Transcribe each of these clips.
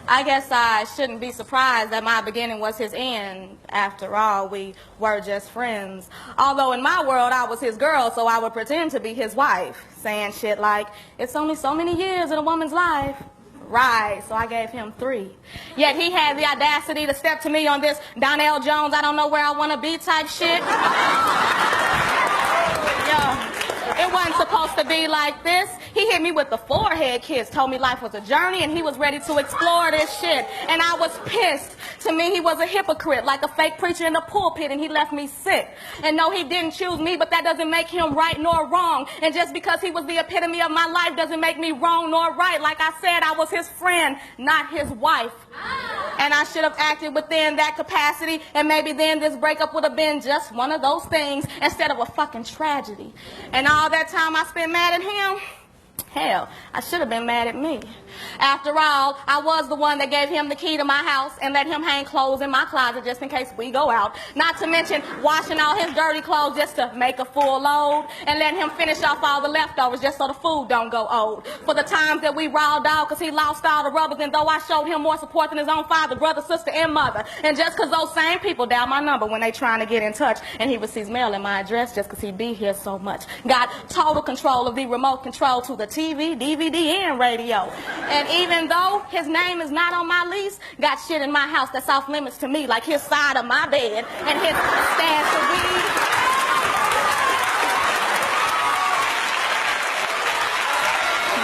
I guess I shouldn't be surprised that my beginning was his end. After all, we were just friends. Although in my world, I was his girl, so I would pretend to be his wife, saying shit like, it's only so many years in a woman's life. Right, so I gave him 3. Yet he had the audacity to step to me on this Donnell Jones, I don't know where I want to be type shit. Yeah. It wasn't supposed to be like this. He hit me with the forehead kiss, told me life was a journey and he was ready to explore this shit. And I was pissed. To me, he was a hypocrite, like a fake preacher in the pulpit, and he left me sick. And no, he didn't choose me, but that doesn't make him right nor wrong. And just because he was the epitome of my life doesn't make me wrong nor right. Like I said, I was his friend, not his wife. And I should have acted within that capacity, and maybe then this breakup would have been just one of those things instead of a fucking tragedy. And all that time I spent mad at him, hell, I should have been mad at me. After all, I was the one that gave him the key to my house and let him hang clothes in my closet just in case we go out. Not to mention washing all his dirty clothes just to make a full load and letting him finish off all the leftovers just so the food don't go old. For the times that we rawed out because he lost all the rubbers, and though I showed him more support than his own father, brother, sister, and mother. And just because those same people dial my number when they trying to get in touch, and he receives mail in my address just because he be here so much. Got total control of the remote control to the TV, DVD, and radio. And even though his name is not on my lease, got shit in my house that's off limits to me, like his side of my bed and his stash of weed.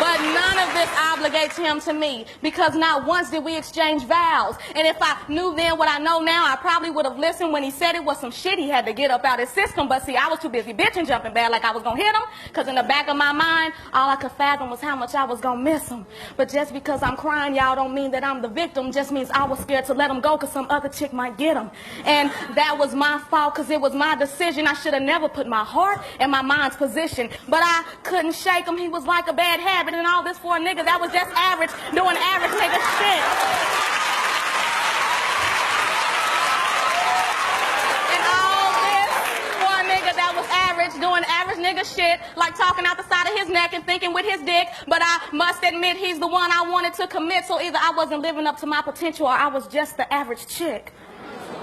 But none of this obligates him to me, because not once did we exchange vows. And if I knew then what I know now, I probably would have listened when he said it was some shit he had to get up out his system. But see, I was too busy bitching, jumping bad like I was gonna hit him, because in the back of my mind, all I could fathom was how much I was gonna miss him. But just because I'm crying, y'all, don't mean that I'm the victim. Just means I was scared to let him go because some other chick might get him. And that was my fault, because it was my decision. I should have never put my heart in my mind's position. But I couldn't shake him. He was like a bad habit. And all this for a nigga that was just average, doing average nigga shit. And all this for a nigga that was average, doing average nigga shit, like talking out the side of his neck and thinking with his dick. But I must admit, he's the one I wanted to commit, so either I wasn't living up to my potential or I was just the average chick.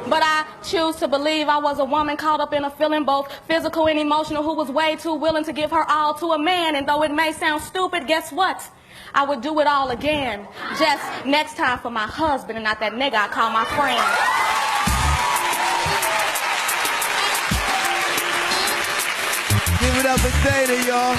But I choose to believe I was a woman caught up in a feeling, both physical and emotional, who was way too willing to give her all to a man. And though it may sound stupid, guess what? I would do it all again. Just next time for my husband and not that nigga I call my friend. Give it up for Dana, y'all.